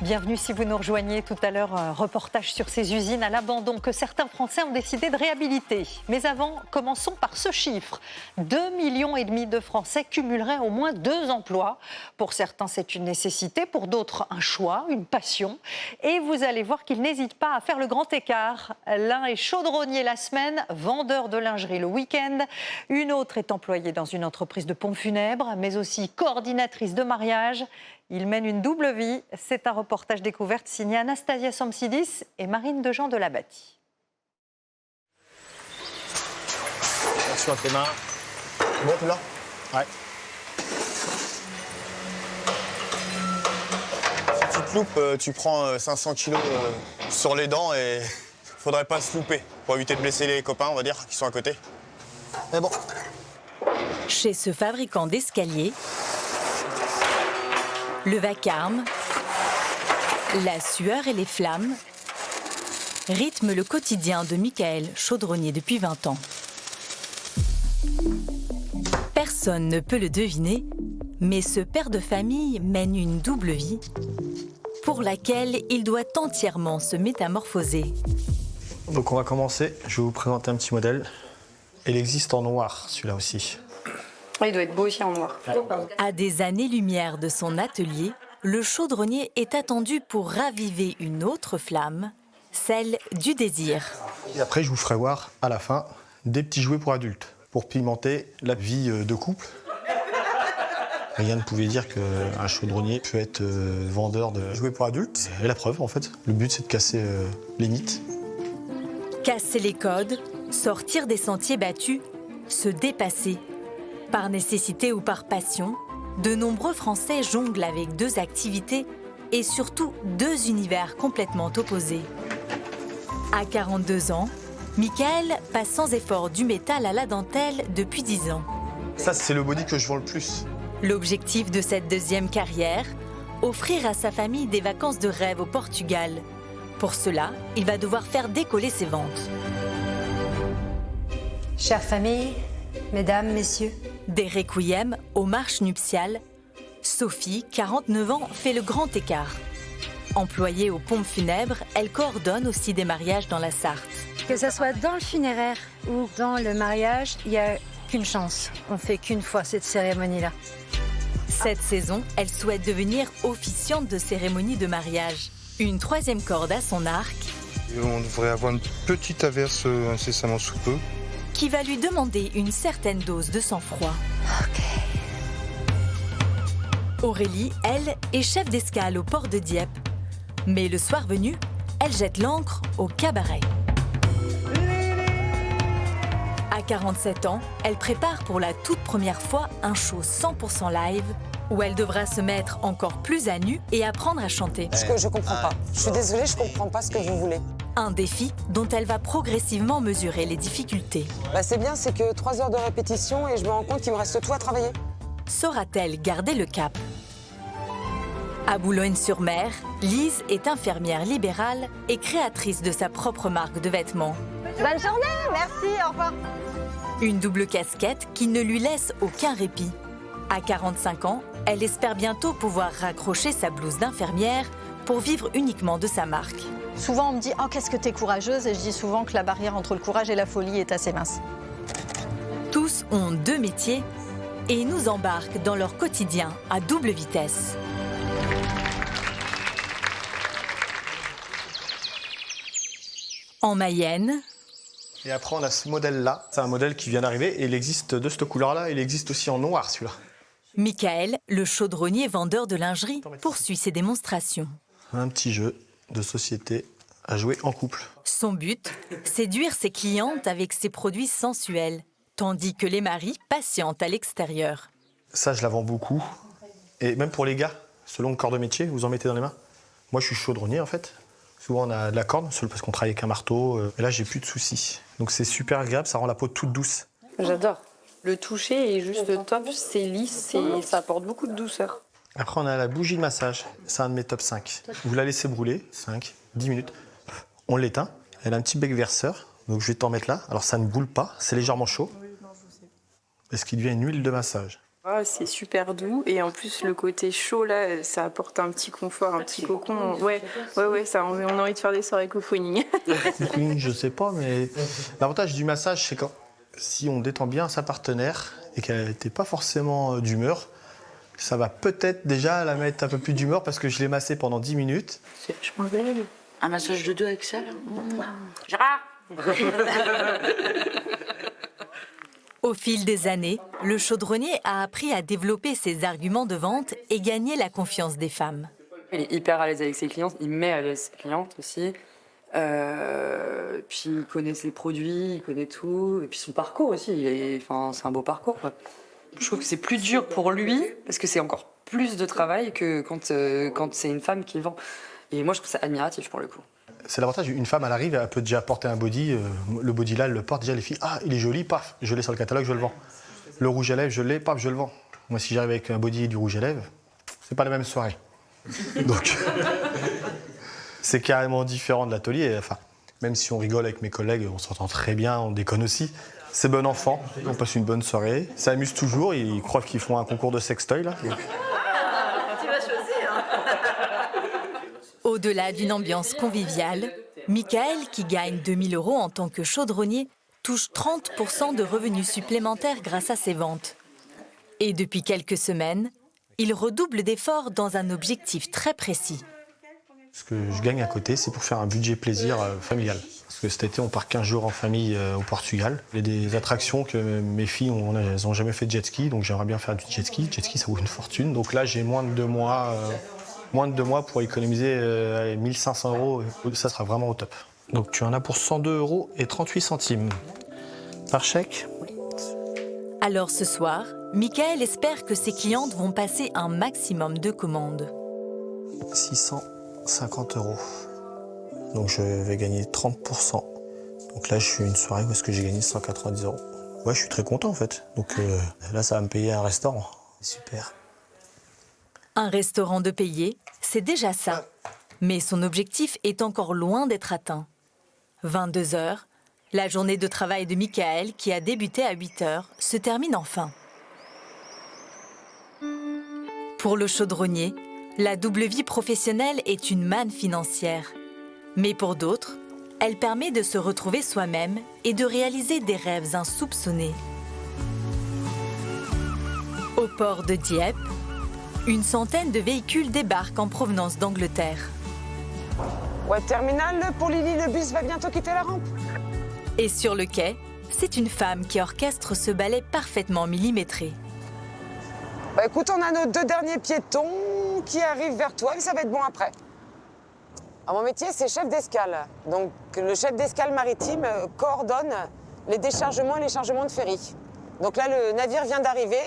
Bienvenue si vous nous rejoignez. Tout à l'heure, un reportage sur ces usines à l'abandon que certains Français ont décidé de réhabiliter. Mais avant, commençons par ce chiffre. 2,5 millions de Français cumuleraient au moins 2 emplois. Pour certains, c'est une nécessité. Pour d'autres, un choix, une passion. Et vous allez voir qu'ils n'hésitent pas à faire le grand écart. L'un est chaudronnier la semaine, vendeur de lingerie le week-end. Une autre est employée dans une entreprise de pompes funèbres, mais aussi coordinatrice de mariage. Il mène une double vie. C'est un reportage découverte signé Anastasia Samsidis et Marine Dejean de la Bâtie. Attention à tes mains. Bon, t'es là? Ouais. Si tu te loupes, tu prends 500 kilos sur les dents et faudrait pas se louper pour éviter de blesser les copains, on va dire, qui sont à côté. Mais bon. Chez ce fabricant d'escaliers, le vacarme, la sueur et les flammes rythment le quotidien de Michael, chaudronnier depuis 20 ans. Personne ne peut le deviner, mais ce père de famille mène une double vie pour laquelle il doit entièrement se métamorphoser. Donc on va commencer. Je vais vous présenter un petit modèle. Il existe en noir, celui-là aussi. Il doit être beau aussi en noir. À des années-lumière de son atelier, le chaudronnier est attendu pour raviver une autre flamme, celle du désir. Et après, je vous ferai voir, à la fin, des petits jouets pour adultes, pour pimenter la vie de couple. Rien ne pouvait dire qu'un chaudronnier peut être vendeur de jouets pour adultes. Et la preuve, en fait. Le but, c'est de casser les mythes. Casser les codes, sortir des sentiers battus, se dépasser. Par nécessité ou par passion, de nombreux Français jonglent avec 2 activités et surtout 2 univers complètement opposés. À 42 ans, Michael passe sans effort du métal à la dentelle depuis 10 ans. Ça, c'est le body que je vends le plus. L'objectif de cette deuxième carrière, offrir à sa famille des vacances de rêve au Portugal. Pour cela, il va devoir faire décoller ses ventes. Chère famille, mesdames, messieurs. Des requiems aux marches nuptiales, Sophie, 49 ans, fait le grand écart. Employée aux pompes funèbres, elle coordonne aussi des mariages dans la Sarthe. Que ce soit dans le funéraire ou dans le mariage, il n'y a qu'une chance. On fait qu'une fois cette cérémonie-là. Cette saison, elle souhaite devenir officiante de cérémonie de mariage. Une 3e corde à son arc. On devrait avoir une petite averse incessamment sous peu. Qui va lui demander une certaine dose de sang-froid. Ok. Aurélie, elle, est chef d'escale au port de Dieppe. Mais le soir venu, elle jette l'ancre au cabaret. À 47 ans, elle prépare pour la toute première fois un show 100% live où elle devra se mettre encore plus à nu et apprendre à chanter. Je comprends pas. Je suis désolée, je comprends pas ce que vous voulez. Un défi dont elle va progressivement mesurer les difficultés. C'est bien, c'est que 3 heures de répétition et je me rends compte qu'il me reste tout à travailler. Saura-t-elle garder le cap? À Boulogne-sur-Mer, Lise est infirmière libérale et créatrice de sa propre marque de vêtements. Bonne journée, merci, au revoir. Une double casquette qui ne lui laisse aucun répit. À 45 ans, elle espère bientôt pouvoir raccrocher sa blouse d'infirmière pour vivre uniquement de sa marque. Souvent, on me dit « Oh, qu'est-ce que t'es courageuse ?» Et je dis souvent que la barrière entre le courage et la folie est assez mince. Tous ont 2 métiers et nous embarquent dans leur quotidien à double vitesse. En Mayenne. Et après, on a ce modèle-là. C'est un modèle qui vient d'arriver et il existe de cette couleur-là. Il existe aussi en noir, celui-là. Michael, le chaudronnier vendeur de lingerie, poursuit ses démonstrations. Un petit jeu de société à jouer en couple. Son but, séduire ses clientes avec ses produits sensuels, tandis que les maris patientent à l'extérieur. Ça, je la vends beaucoup. Et même pour les gars, selon le corps de métier, vous en mettez dans les mains. Moi, je suis chaudronnier, en fait. Souvent, on a de la corde, seul parce qu'on travaille avec un marteau. Et là, j'ai plus de soucis. Donc, c'est super agréable, ça rend la peau toute douce. J'adore. Le toucher est juste top, c'est lisse et ça apporte beaucoup de douceur. Après, on a la bougie de massage. C'est un de mes top 5. Vous la laissez brûler, 5, 10 minutes. On l'éteint. Elle a un petit bec verseur. Donc, je vais t'en mettre là. Alors, ça ne boule pas, c'est légèrement chaud. Et ce qui devient une huile de massage. Ah, c'est super doux et en plus le côté chaud là, ça apporte un petit confort, un petit cocon. Ouais, ça, on a envie de faire des soirées cocooning. Cocooning, je sais pas, mais l'avantage du massage, c'est quand si on détend bien sa partenaire et qu'elle n'était pas forcément d'humeur, ça va peut-être déjà la mettre un peu plus d'humeur parce que je l'ai massée pendant 10 minutes. C'est vachement agréable. Un massage de dos avec ça, là. Gérard. Au fil des années, le chaudronnier a appris à développer ses arguments de vente et gagner la confiance des femmes. Il est hyper à l'aise avec ses clientes, il met à l'aise ses clientes aussi. Puis il connaît ses produits, il connaît tout. Et puis son parcours aussi, c'est un beau parcours, quoi. Je trouve que c'est plus dur pour lui, parce que c'est encore plus de travail que quand c'est une femme qui vend. Et moi, je trouve ça admiratif pour le coup. C'est l'avantage, une femme, elle arrive, elle peut déjà porter un body. Le body là, elle le porte déjà, les filles. Ah, il est joli, paf, je l'ai sur le catalogue, je le vends. Le rouge à lèvres, je l'ai, paf, je le vends. Moi, si j'arrive avec un body et du rouge à lèvres, c'est pas la même soirée. Donc, c'est carrément différent de l'atelier. Enfin, même si on rigole avec mes collègues, on s'entend très bien, on déconne aussi. C'est bon enfant, on passe une bonne soirée. Ça amuse toujours, ils croient qu'ils font un concours de sextoy là. Donc. Au-delà d'une ambiance conviviale, Michael, qui gagne 2 000 € en tant que chaudronnier, touche 30% de revenus supplémentaires grâce à ses ventes. Et depuis quelques semaines, il redouble d'efforts dans un objectif très précis. Ce que je gagne à côté, c'est pour faire un budget plaisir familial. Parce que cet été, on part 15 jours en famille au Portugal. Il y a des attractions que mes filles n'ont jamais fait de jet ski, donc j'aimerais bien faire du jet ski. Jet ski, ça vaut une fortune. Donc là, j'ai moins de 2 mois pour économiser 1 500 €. Ça sera vraiment au top. Donc tu en as pour 102,38 €. Par chèque. Alors ce soir, Michael espère que ses clientes vont passer un maximum de commandes. 650 €. Donc je vais gagner 30%. Donc là, je suis une soirée où est-ce que j'ai gagné 190 €. Ouais, je suis très content en fait. Donc là, ça va me payer un restaurant. Super. Un restaurant de payer, c'est déjà ça. Mais son objectif est encore loin d'être atteint. 22 h, la journée de travail de Michael, qui a débuté à 8 h, se termine enfin. Pour le chaudronnier, la double vie professionnelle est une manne financière. Mais pour d'autres, elle permet de se retrouver soi-même et de réaliser des rêves insoupçonnés. Au port de Dieppe, une centaine de véhicules débarquent en provenance d'Angleterre. Ouais, terminal, pour Lily, le bus va bientôt quitter la rampe. Et sur le quai, c'est une femme qui orchestre ce ballet parfaitement millimétré. Bah écoute, on a nos 2 derniers piétons qui arrivent vers toi, mais ça va être bon après. Alors, mon métier, c'est chef d'escale. Donc, le chef d'escale maritime coordonne les déchargements et les chargements de ferry. Donc là, le navire vient d'arriver.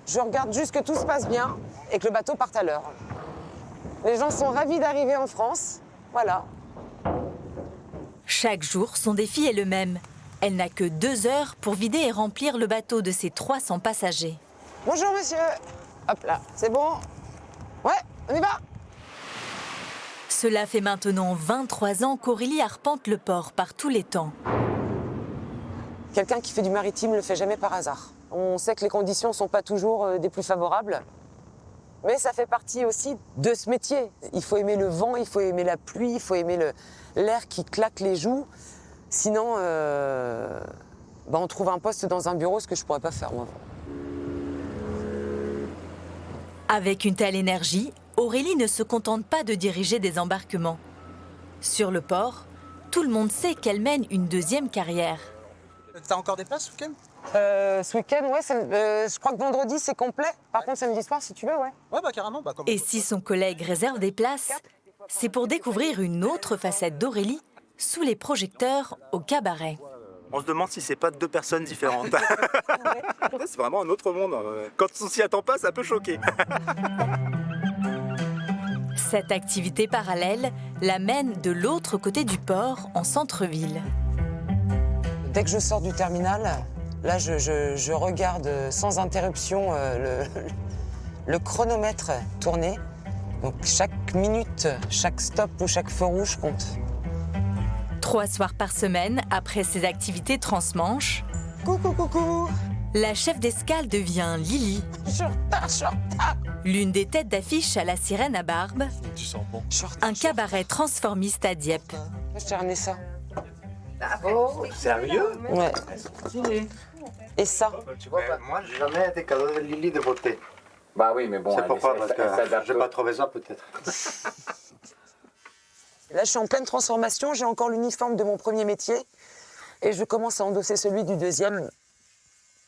Je regarde juste que tout se passe bien et que le bateau parte à l'heure. Les gens sont ravis d'arriver en France. Voilà. Chaque jour, son défi est le même. Elle n'a que 2 heures pour vider et remplir le bateau de ses 300 passagers. Bonjour, monsieur. Hop là, c'est bon. Ouais, on y va. Cela fait maintenant 23 ans qu'Aurélie arpente le port par tous les temps. Quelqu'un qui fait du maritime ne le fait jamais par hasard. On sait que les conditions ne sont pas toujours des plus favorables, mais ça fait partie aussi de ce métier. Il faut aimer le vent, il faut aimer la pluie, il faut aimer l'air qui claque les joues. Sinon, on trouve un poste dans un bureau, ce que je ne pourrais pas faire, moi. Avec une telle énergie, Aurélie ne se contente pas de diriger des embarquements. Sur le port, tout le monde sait qu'elle mène une deuxième carrière. T'as encore des places ce week-end ? Ce week-end, ouais, je crois que vendredi c'est complet. Par contre, samedi soir, si tu veux, ouais. Ouais, bah carrément. Et si son collègue réserve des places, c'est pour découvrir une autre facette d'Aurélie sous les projecteurs au cabaret. On se demande si c'est pas 2 personnes différentes. C'est vraiment un autre monde. Quand on s'y attend pas, ça peut choquer. Cette activité parallèle l'amène de l'autre côté du port, en centre-ville. Dès que je sors du terminal, là, je regarde sans interruption le chronomètre tourner. Donc chaque minute, chaque stop ou chaque feu rouge compte. 3 soirs par semaine, après ses activités transmanche, coucou, La chef d'escale devient Lily, l'une des têtes d'affiche à La Sirène à Barbe, un cabaret transformiste à Dieppe. Je t'ai ramené ça. Oh, sérieux? Ouais. Et ça? Tu vois, moi, j'ai jamais été cadeau de Lily de beauté. Bah oui, mais bon, c'est pourquoi, parce que j'ai pas trouvé ça, peut-être. Là, je suis en pleine transformation. J'ai encore l'uniforme de mon premier métier. Et je commence à endosser celui du deuxième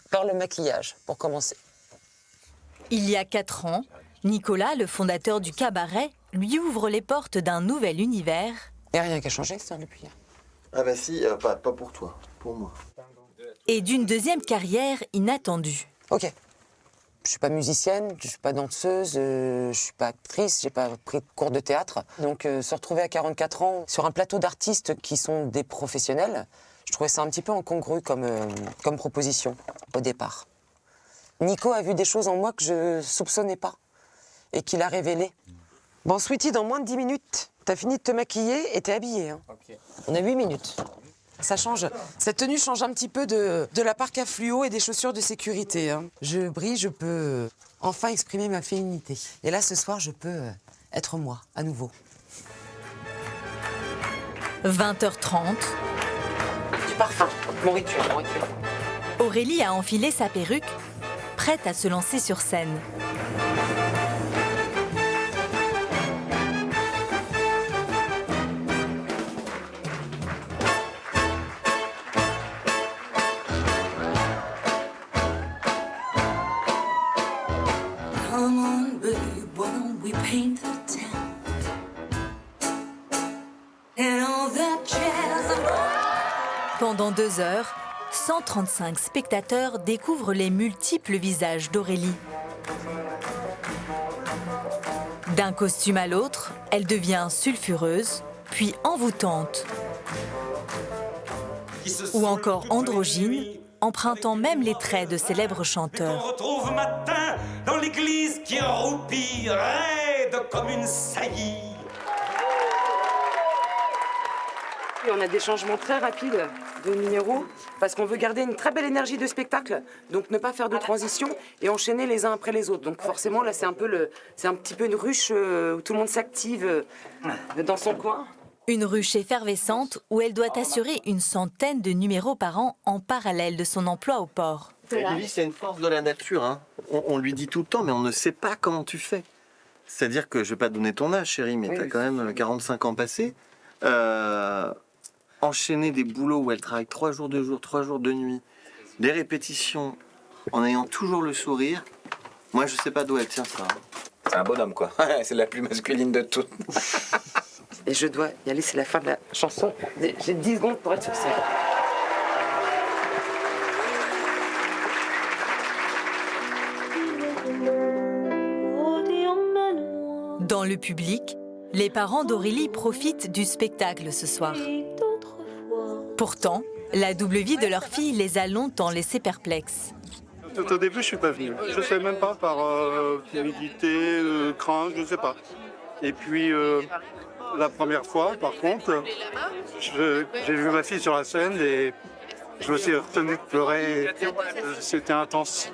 par le maquillage, pour commencer. Il y a 4 ans, Nicolas, le fondateur du cabaret, lui ouvre les portes d'un nouvel univers. Il n'y a rien qui a changé, ça, depuis hier. Ah bah si, pas pour toi, pour moi. Et d'une deuxième carrière inattendue. Ok. Je suis pas musicienne, je suis pas danseuse, je suis pas actrice, j'ai pas pris de cours de théâtre. Donc se retrouver à 44 ans sur un plateau d'artistes qui sont des professionnels, je trouvais ça un petit peu incongru comme proposition au départ. Nico a vu des choses en moi que je soupçonnais pas et qu'il a révélées. Bon, Sweetie, dans moins de 10 minutes, t'as fini de te maquiller et t'es habillée. Hein. Okay. On a 8 minutes. Ça change. Cette tenue change un petit peu de la parka fluo et des chaussures de sécurité. Hein. Je brille, je peux enfin exprimer ma féminité. Et là, ce soir, je peux être moi, à nouveau. 20h30. Du parfum, mon rituel. Aurélie a enfilé sa perruque, prête à se lancer sur scène. Pendant 2 heures, 135 spectateurs découvrent les multiples visages d'Aurélie. D'un costume à l'autre, elle devient sulfureuse, puis envoûtante. Ou encore androgyne, empruntant même les traits de célèbres chanteurs. On retrouve matin dans l'église qui roupille, raide comme une saillie. On a des changements très rapides de numéros parce qu'on veut garder une très belle énergie de spectacle, donc ne pas faire de transition et enchaîner les uns après les autres. Donc forcément là c'est un petit peu une ruche où tout le monde s'active dans son coin. Une ruche effervescente où elle doit assurer une centaine de numéros par an en parallèle de son emploi au port. Lily, c'est une force de la nature. Hein. On lui dit tout le temps, mais on ne sait pas comment tu fais. C'est-à-dire que je vais pas te donner ton âge, chérie, mais tu as quand même 45 ans passés. Enchaîner des boulots où elle travaille 3 jours de jour, 3 jours de nuit, des répétitions, en ayant toujours le sourire. Moi, je sais pas d'où elle tient ça. C'est un bonhomme, quoi. C'est la plus masculine de toutes. Et je dois y aller, c'est la fin de la chanson. J'ai 10 secondes pour être sur scène. Dans le public, les parents d'Aurélie profitent du spectacle ce soir. Pourtant, la double vie de leur fille les a longtemps laissés perplexes. Tout au début, je suis pas venu. Je sais même pas par timidité, crainte, je sais pas. Et puis la première fois, par contre, j'ai vu ma fille sur la scène et je me suis retenu de pleurer. C'était intense.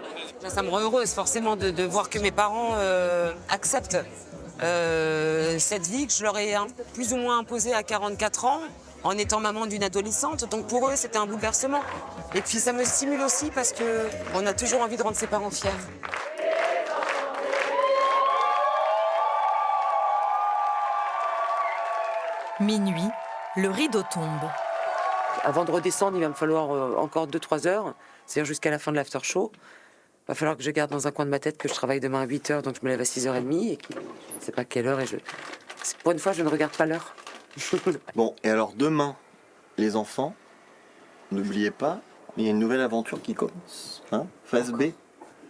Ça me rend heureuse forcément de voir que mes parents acceptent cette vie que je leur ai plus ou moins imposée à 44 ans. En étant maman d'une adolescente, donc pour eux c'était un bouleversement. Et puis ça me stimule aussi parce qu'on a toujours envie de rendre ses parents fiers. Minuit, le rideau tombe. Avant de redescendre, il va me falloir encore 2-3 heures, c'est-à-dire jusqu'à la fin de l'after show. Il va falloir que je garde dans un coin de ma tête que je travaille demain à 8h, donc je me lève à 6h30 et je ne sais pas quelle heure. Pour une fois, je ne regarde pas l'heure. Bon, et alors demain, les enfants, n'oubliez pas, il y a une nouvelle aventure qui commence. Hein, phase B.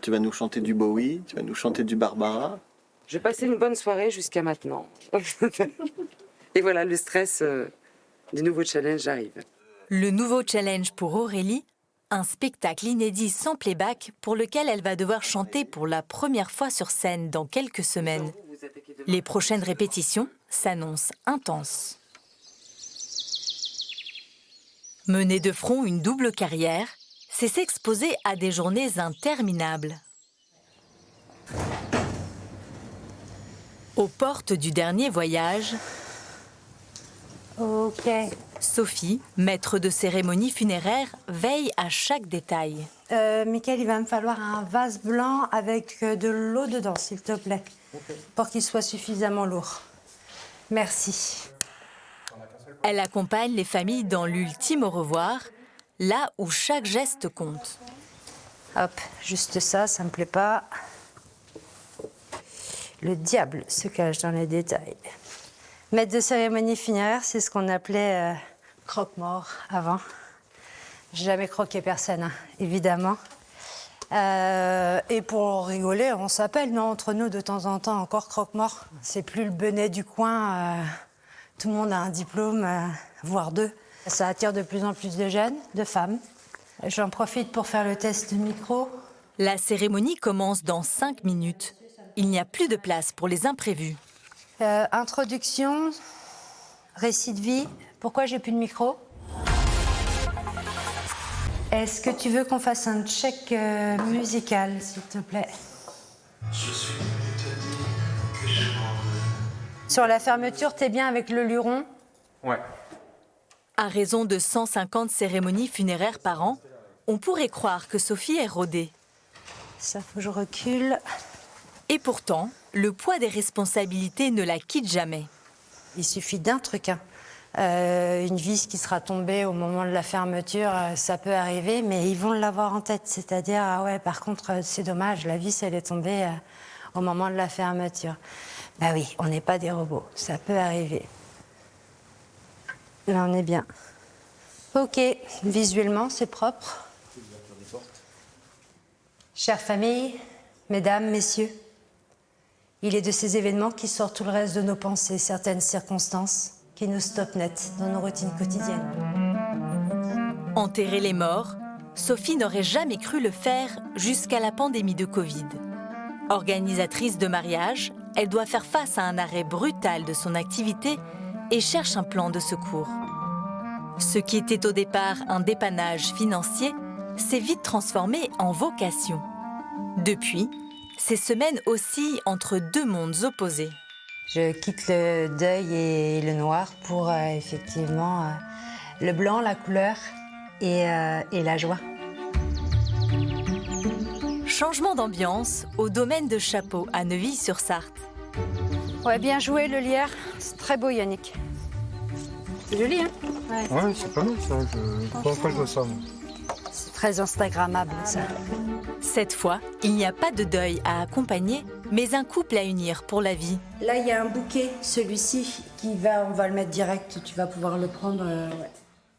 Tu vas nous chanter du Bowie, tu vas nous chanter du Barbara. Je vais passer une bonne soirée jusqu'à maintenant. Et voilà, le stress du nouveau challenge arrive. Le nouveau challenge pour Aurélie, un spectacle inédit sans playback pour lequel elle va devoir chanter pour la première fois sur scène dans quelques semaines. Les prochaines répétitions s'annoncent intenses. Mener de front une double carrière, c'est s'exposer à des journées interminables. Aux portes du dernier voyage, Ok. Sophie, maître de cérémonie funéraire, veille à chaque détail. Mickaël, il va me falloir un vase blanc avec de l'eau dedans, s'il te plaît, pour qu'il soit suffisamment lourd. Merci. Elle accompagne les familles dans l'ultime au revoir, là où chaque geste compte. Hop, juste ça, ça me plaît pas. Le diable se cache dans les détails. Maître de cérémonie funéraire, c'est ce qu'on appelait croque-mort avant. J'ai jamais croqué personne, hein, évidemment. Et pour rigoler, on s'appelle, non, entre nous, de temps en temps, encore croque-mort. C'est plus le benet du coin. Tout le monde a un diplôme, voire deux. Ça attire de plus en plus de jeunes, de femmes. J'en profite pour faire le test micro. La cérémonie commence dans 5 minutes. Il n'y a plus de place pour les imprévus. Introduction, récit de vie. Pourquoi j'ai plus de micro? Est-ce que tu veux qu'on fasse un check musical, s'il te plaît? Sur la fermeture, t'es bien avec le luron? Ouais. À raison de 150 cérémonies funéraires par an, on pourrait croire que Sophie est rodée. Ça, faut que je recule. Et pourtant, le poids des responsabilités ne la quitte jamais. Il suffit d'un truc, hein. Une vis qui sera tombée au moment de la fermeture, ça peut arriver, mais ils vont l'avoir en tête. C'est-à-dire, ah ouais, par contre, c'est dommage, la vis, elle est tombée au moment de la fermeture. Bah oui, on n'est pas des robots, ça peut arriver. Là, on est bien. Ok, visuellement, c'est propre. Chère famille, mesdames, messieurs, il est de ces événements qui sortent tout le reste de nos pensées, certaines circonstances qui nous stoppent net dans nos routines quotidiennes. Enterrer les morts, Sophie n'aurait jamais cru le faire jusqu'à la pandémie de Covid. Organisatrice de mariage, elle doit faire face à un arrêt brutal de son activité et cherche un plan de secours. Ce qui était au départ un dépannage financier s'est vite transformé en vocation. Depuis, ces semaines oscillent entre deux mondes opposés. Je quitte le deuil et le noir pour effectivement le blanc, la couleur et la joie. Changement d'ambiance au domaine de Chapeau à Neuville-sur-Sarthe. Ouais, bien joué le lierre. C'est très beau, Yannick. C'est joli, hein? Ouais, c'est pas mal ça. Pourquoi je vois ça, moi? C'est très instagrammable, ça. Cette fois, il n'y a pas de deuil à accompagner, mais un couple à unir pour la vie. Là, il y a un bouquet, celui-ci, on va le mettre direct, tu vas pouvoir le prendre. Ouais.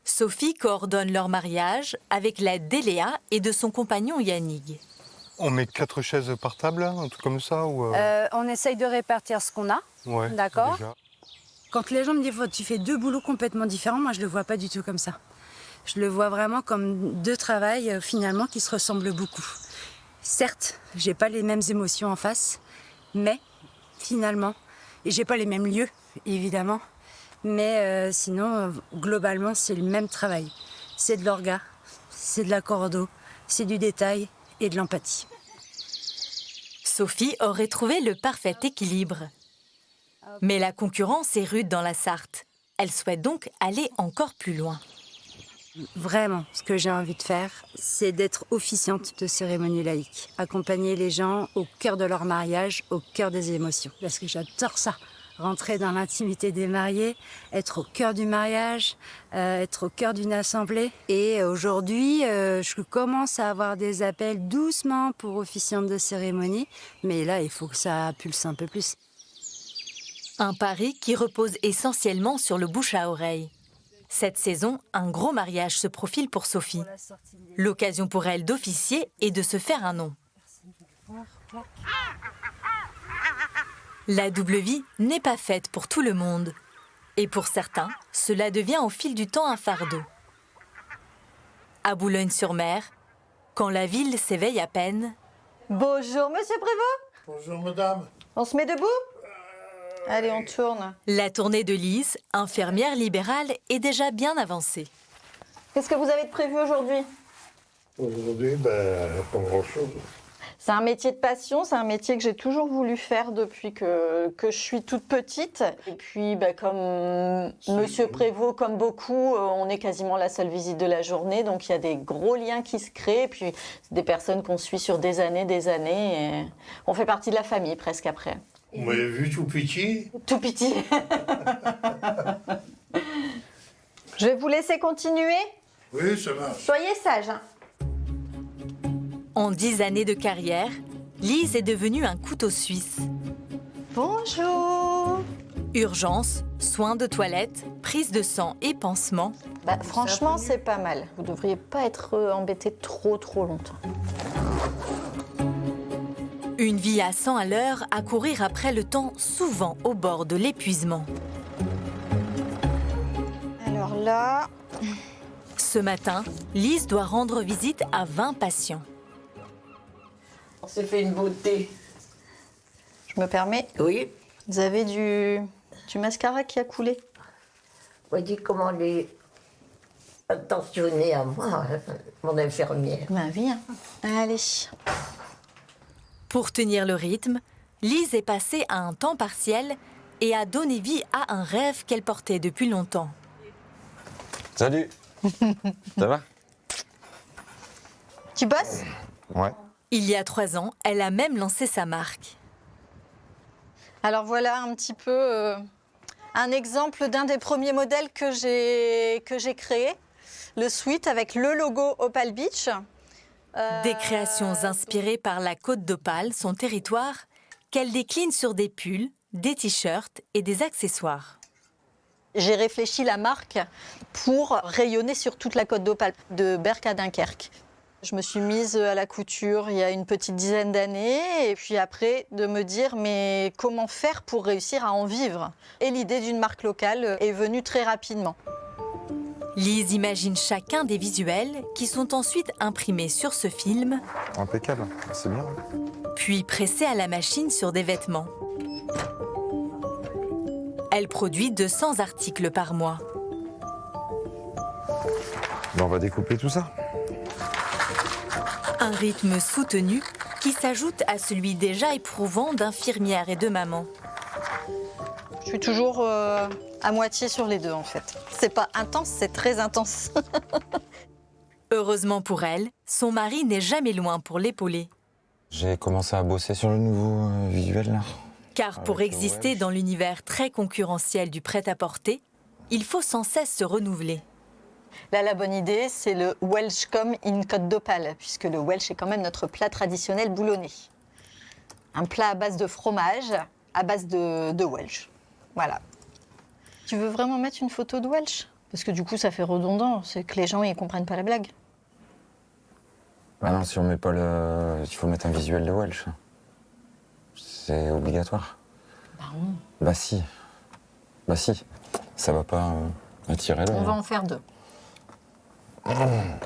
Sophie coordonne leur mariage avec l'aide d'Eléa et de son compagnon Yannick. On met 4 chaises par table, un truc comme ça ou On essaye de répartir ce qu'on a, ouais, d'accord. Déjà. Quand les gens me disent tu fais 2 boulots complètement différents, moi je le vois pas du tout comme ça. Je le vois vraiment comme 2 travails finalement qui se ressemblent beaucoup. Certes, j'ai pas les mêmes émotions en face, mais finalement, et j'ai pas les mêmes lieux, évidemment, mais sinon, globalement, c'est le même travail. C'est de l'orga, c'est de la cordeau, c'est du détail et de l'empathie. Sophie aurait trouvé le parfait équilibre. Mais la concurrence est rude dans la Sarthe. Elle souhaite donc aller encore plus loin. Vraiment, ce que j'ai envie de faire, c'est d'être officiante de cérémonie laïque. Accompagner les gens au cœur de leur mariage, au cœur des émotions. Parce que j'adore ça. Rentrer dans l'intimité des mariés, être au cœur du mariage, être au cœur d'une assemblée. Et aujourd'hui, je commence à avoir des appels doucement pour officiante de cérémonie. Mais là, il faut que ça pulse un peu plus. Un pari qui repose essentiellement sur le bouche à oreille. Cette saison, un gros mariage se profile pour Sophie. L'occasion pour elle d'officier et de se faire un nom. La double vie n'est pas faite pour tout le monde. Et pour certains, cela devient au fil du temps un fardeau. À Boulogne-sur-Mer, quand la ville s'éveille à peine... Bonjour, monsieur Prévost. Bonjour, madame. On se met debout? Allez, on tourne. La tournée de Lise, infirmière libérale, est déjà bien avancée. Qu'est-ce que vous avez de prévu aujourd'hui? Aujourd'hui, pas grand-chose. C'est un métier de passion, c'est un métier que j'ai toujours voulu faire depuis que je suis toute petite. Et puis, comme Monsieur Prévost, comme beaucoup, on est quasiment la seule visite de la journée. Donc, il y a des gros liens qui se créent. Et puis, c'est des personnes qu'on suit sur des années. Et on fait partie de la famille presque après. Vous m'avez vu tout petit? Tout petit. Je vais vous laisser continuer. Oui, ça marche. Soyez sages. En 10 années de carrière, Lise est devenue un couteau suisse. Bonjour. Urgence, soins de toilette, prise de sang et pansement. Franchement, c'est pas mal. Vous devriez pas être embêté trop longtemps. Une vie à 100 à l'heure à courir après le temps, souvent au bord de l'épuisement. Alors là... Ce matin, Lise doit rendre visite à 20 patients. On s'est fait une beauté. Je me permets. Oui. Vous avez du mascara qui a coulé. Voyez comment elle est attentionnée à moi, mon infirmière. Viens. Allez. Pour tenir le rythme, Lise est passée à un temps partiel et a donné vie à un rêve qu'elle portait depuis longtemps. Salut. Ça va? Tu bosses? Ouais. Il y a 3 ans, elle a même lancé sa marque. Alors voilà un petit peu un exemple d'un des premiers modèles que j'ai créé. Le sweat avec le logo Opal Beach. Des créations inspirées par la Côte d'Opale, son territoire, qu'elle décline sur des pulls, des t-shirts et des accessoires. J'ai réfléchi la marque pour rayonner sur toute la Côte d'Opale, de Berck à Dunkerque. Je me suis mise à la couture il y a une petite dizaine d'années et puis après de me dire mais comment faire pour réussir à en vivre? Et l'idée d'une marque locale est venue très rapidement. Lise imagine chacun des visuels qui sont ensuite imprimés sur ce film, Impeccable, c'est bien. puis pressés à la machine sur des vêtements. Elle produit 200 articles par mois. On va découper tout ça. Un rythme soutenu qui s'ajoute à celui déjà éprouvant d'infirmière et de maman. Je suis toujours à moitié sur les deux en fait. C'est pas intense, c'est très intense. Heureusement pour elle, son mari n'est jamais loin pour l'épauler. J'ai commencé à bosser sur le nouveau visuel là. Car pour exister dans l'univers très concurrentiel du prêt-à-porter, il faut sans cesse se renouveler. Là, la bonne idée, c'est le Welshcombe in Côte d'Opale, puisque le Welsh est quand même notre plat traditionnel boulonnais. Un plat à base de fromage, à base de Welsh. Voilà. Tu veux vraiment mettre une photo de Welsh? Parce que du coup, ça fait redondant, c'est que les gens, ils comprennent pas la blague. Bah non, si on met pas le... Il faut mettre un visuel de Welsh. C'est obligatoire. Bah non. Bah si. Bah si. Ça va pas attirer l'œil. On va en faire 2. Le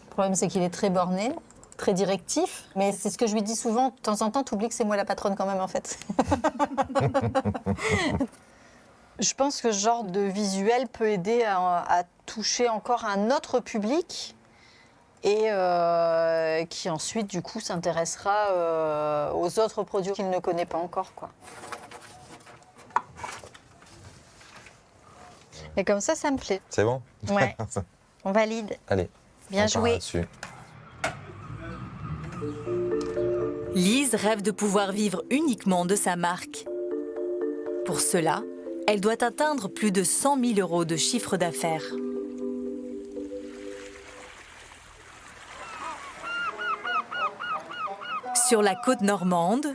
problème, c'est qu'il est très borné, très directif. Mais c'est ce que je lui dis souvent. De temps en temps, t'oublies que c'est moi la patronne quand même, en fait. Je pense que ce genre de visuel peut aider à toucher encore un autre public et qui ensuite, du coup, s'intéressera aux autres produits qu'il ne connaît pas encore, quoi. Et comme ça me plaît. C'est bon? Ouais. On valide. Allez. Bien joué. Lise rêve de pouvoir vivre uniquement de sa marque. Pour cela, elle doit atteindre plus de 100 000 € de chiffre d'affaires. Sur la côte normande,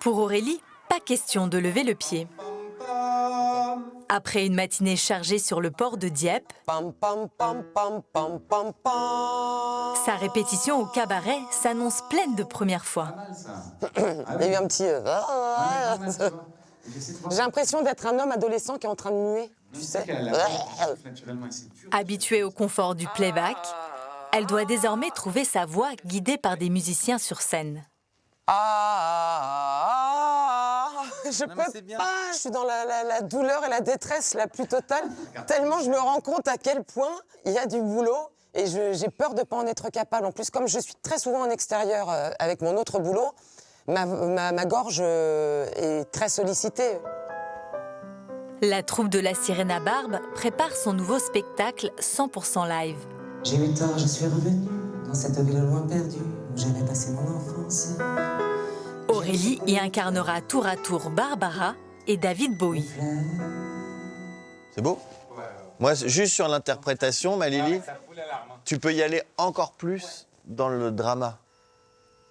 pour Aurélie, pas question de lever le pied. Après une matinée chargée sur le port de Dieppe, sa répétition au cabaret s'annonce pleine de premières fois. Il y a eu un petit... J'ai l'impression d'être un homme adolescent qui est en train de muer, tu sais. Habituée au confort du playback, elle doit désormais trouver sa voix guidée par des musiciens sur scène. Je peux pas, je suis dans la douleur et la détresse la plus totale, tellement je me rends compte à quel point il y a du boulot Et j'ai peur de ne pas en être capable. En plus, comme je suis très souvent en extérieur avec mon autre boulot, ma gorge est très sollicitée. La troupe de la Sirène à Barbe prépare son nouveau spectacle 100% live. J'ai 8 ans, je suis revenue dans cette ville loin perdue où j'avais passé mon enfance. Aurélie y incarnera tour à tour Barbara et David Bowie. C'est beau? Moi, juste sur l'interprétation, Malili, tu peux y aller encore plus dans le drama.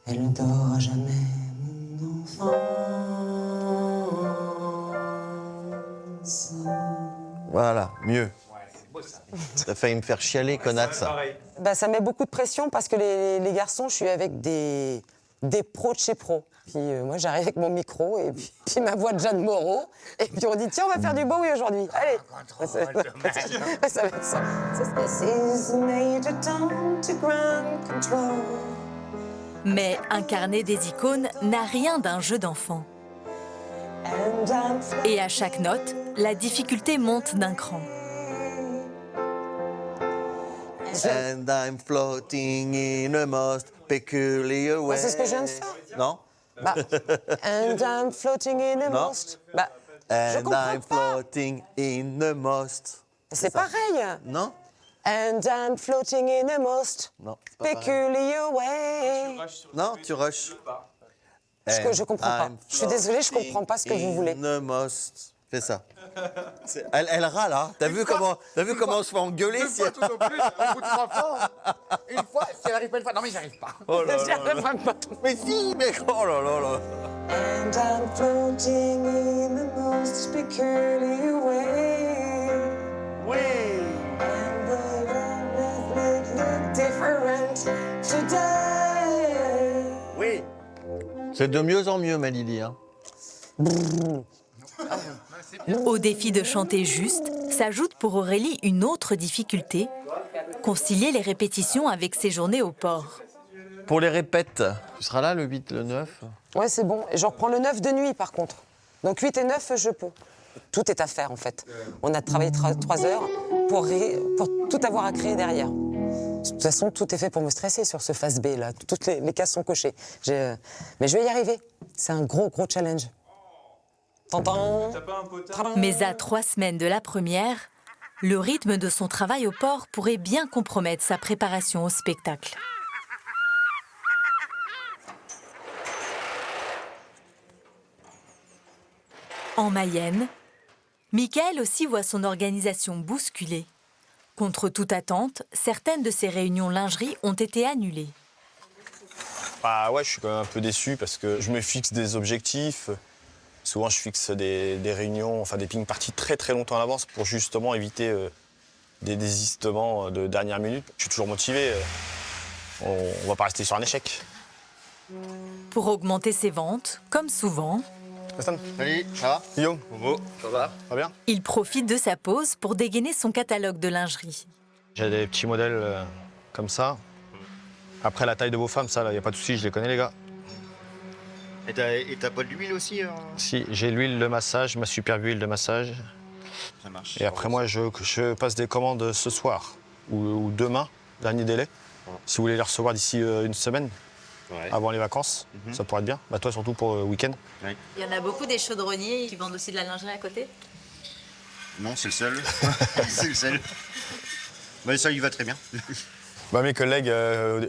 Elle ne dort à jamais, mon enfance. Voilà, mieux. Ça fait me faire chialer, connasse, ça. Bah, ça met beaucoup de pression parce que les garçons, je suis avec des pros de chez pros. Puis moi, j'arrive avec mon micro et puis ma voix de Jeanne Moreau. Et puis on dit, tiens, on va faire du Bowie aujourd'hui. Allez. Ça va être ça. Mais incarner des icônes n'a rien d'un jeu d'enfant. Et à chaque note, la difficulté monte d'un cran. And I'm floating in a most peculiar way. C'est ce que je viens de faire. Non? Bah, and I'm floating in a Non. most. Bah, je And comprends I'm pas. floating in a most. C'est pareil. Non? And I'm floating in a most Non. c'est pas pareil. peculiar way. Non, tu rushes. Je comprends pas. Je suis désolée, je comprends pas ce que vous voulez. In a most. Fais ça. Elle râle, hein. T'as vu comment on se fait engueuler si elle... Tout au plus, au bout de 3 fois. Une fois, si elle arrive pas une fois. Non, mais j'y arrive pas. Oh là J'y arrive même pas. Mais si, mais oh là là là. And I'm floating in the most peculiar way. Oui. And the world look different today. Oui. C'est de mieux en mieux, Malili, hein. Au défi de chanter juste, s'ajoute pour Aurélie une autre difficulté, concilier les répétitions avec ses journées au port. Pour les répètes, tu seras là le 8, le 9? Ouais, c'est bon. Et je reprends le 9 de nuit, par contre. Donc 8 et 9, je peux. Tout est à faire, en fait. On a travaillé 3 heures pour tout avoir à créer derrière. De toute façon, tout est fait pour me stresser sur ce face B, là. Toutes les cases sont cochées. Mais je vais y arriver. C'est un gros challenge. Mais à 3 semaines de la première, le rythme de son travail au port pourrait bien compromettre sa préparation au spectacle. En Mayenne, Michael aussi voit son organisation bousculée. Contre toute attente, certaines de ses réunions lingerie ont été annulées. Bah ouais, je suis quand même un peu déçu parce que je me fixe des objectifs. Souvent, je fixe des réunions, enfin des ping parties très longtemps à l'avance pour justement éviter des désistements de dernière minute. Je suis toujours motivé. On va pas rester sur un échec. Pour augmenter ses ventes, comme souvent, Salut, ça va? Guillaume? Bobo, ça va? Ça va bien? il profite de sa pause pour dégainer son catalogue de lingerie. J'ai des petits modèles comme ça. Après, la taille de vos femmes, ça, il n'y a pas de souci, je les connais, les gars. Et t'as pas de l'huile aussi Si, j'ai l'huile de massage, ma super huile de massage. Ça marche. Et après, moi, je passe des commandes ce soir ou demain, dernier délai. Si vous voulez les recevoir d'ici une semaine, avant les vacances, ça pourrait être bien. Bah, toi, surtout pour le week-end. Il y en a beaucoup des chaudronniers qui vendent aussi de la lingerie à côté. Non, c'est le seul. C'est le seul. Mais ça, il va très bien. Bah, mes collègues,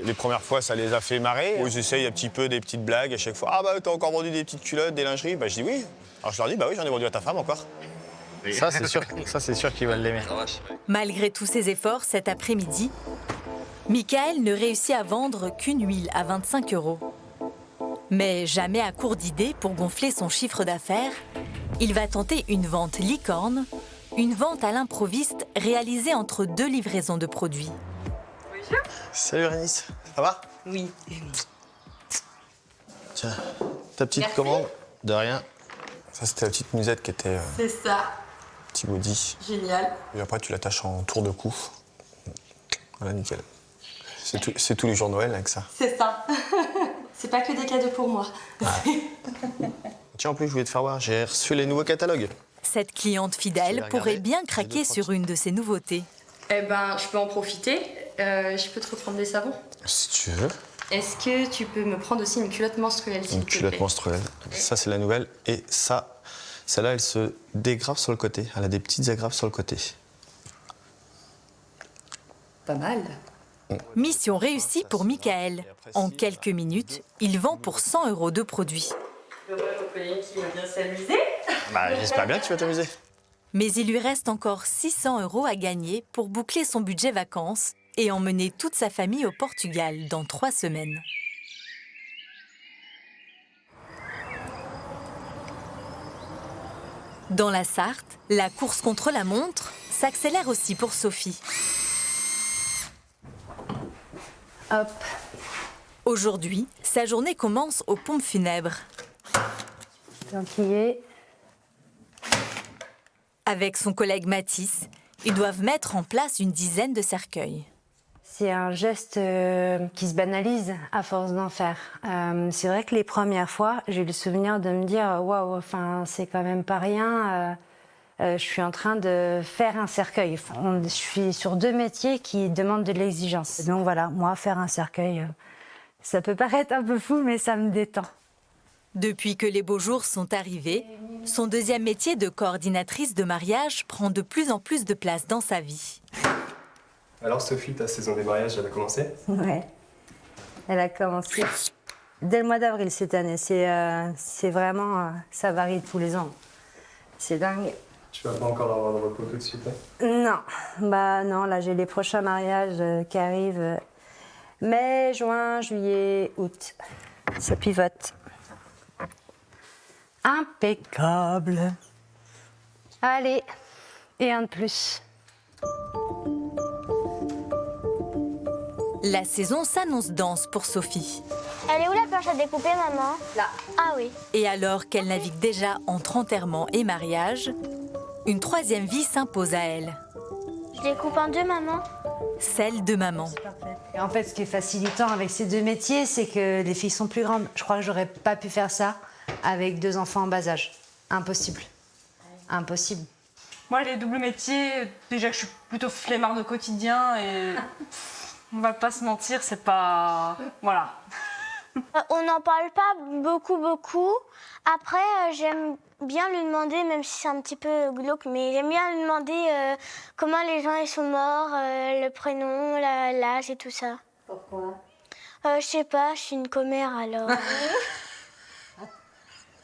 les premières fois, ça les a fait marrer. Ils essayent un petit peu des petites blagues à chaque fois. Ah bah, t'as encore vendu des petites culottes, des lingeries? Bah, je dis oui. Alors je leur dis, bah oui, j'en ai vendu à ta femme encore. Ça, c'est sûr qu'ils veulent l'aimer. Malgré tous ses efforts cet après-midi, Michael ne réussit à vendre qu'une huile à 25 €. Mais jamais à court d'idées pour gonfler son chiffre d'affaires, il va tenter une vente licorne, une vente à l'improviste réalisée entre 2 livraisons de produits. Salut Rénis, ça va? Oui. Tiens, ta petite commande? De rien. Ça, c'était la petite musette qui était C'est ça. petit body. Génial. Et après, tu l'attaches en tour de cou. Voilà, nickel. C'est tous les jours Noël avec ça. C'est ça. C'est pas que des cadeaux pour moi. Tiens, en plus, je voulais te faire voir, j'ai reçu les nouveaux catalogues. Cette cliente fidèle pourrait bien craquer sur une de ces nouveautés. Eh ben, je peux en profiter. Je peux te reprendre des savons? Si tu veux. Est-ce que tu peux me prendre aussi une culotte menstruelle, s'il Une te plaît? culotte menstruelle. Ça, c'est la nouvelle. Et ça, celle-là, elle se dégrave sur le côté. Elle a des petites agrafes sur le côté. Pas mal. Mission réussie pour Michael. En quelques minutes, il vend pour 100 € de produits. Mon collègue qui va bien s'amuser. Bah, j'espère bien que tu vas t'amuser. Mais il lui reste encore 600 € à gagner pour boucler son budget vacances et emmener toute sa famille au Portugal dans 3 semaines. Dans la Sarthe, la course contre la montre s'accélère aussi pour Sophie. Hop. Aujourd'hui, sa journée commence aux pompes funèbres. Gentillé. Avec son collègue Mathis, ils doivent mettre en place une dizaine de cercueils. C'est un geste qui se banalise à force d'en faire. C'est vrai que les premières fois, j'ai eu le souvenir de me dire « Waouh, enfin, c'est quand même pas rien, je suis en train de faire un cercueil ». Je suis sur 2 métiers qui demandent de l'exigence. Donc voilà, moi, faire un cercueil, ça peut paraître un peu fou, mais ça me détend. Depuis que les beaux jours sont arrivés, son deuxième métier de coordinatrice de mariage prend de plus en plus de place dans sa vie. Alors Sophie, ta saison des mariages, elle a commencé? Ouais, elle a commencé dès le mois d'avril cette année. C'est vraiment, ça varie tous les ans. C'est dingue. Tu vas pas encore avoir de repos tout de suite, hein? Non, bah non, là j'ai les prochains mariages qui arrivent. Mai, juin, juillet, août. Ça pivote. Impeccable. Allez, et un de plus. La saison s'annonce dense pour Sophie. Elle est où la planche à découper, maman? Là. Ah oui. Et alors qu'elle navigue déjà entre enterrement et mariage, une troisième vie s'impose à elle. Je découpe en 2, maman? Celle de maman. Et en fait, ce qui est facilitant avec ces 2 métiers, c'est que les filles sont plus grandes. Je crois que j'aurais pas pu faire ça avec 2 enfants en bas âge. Impossible. Impossible. Moi, les doubles métiers, déjà que je suis plutôt flemmarde au quotidien et on va pas se mentir, c'est pas... Voilà. On n'en parle pas beaucoup. Après, j'aime bien lui demander, même si c'est un petit peu glauque, mais j'aime bien lui demander comment les gens ils sont morts, le prénom, l'âge et tout ça. Pourquoi? Je sais pas, je suis une commère alors.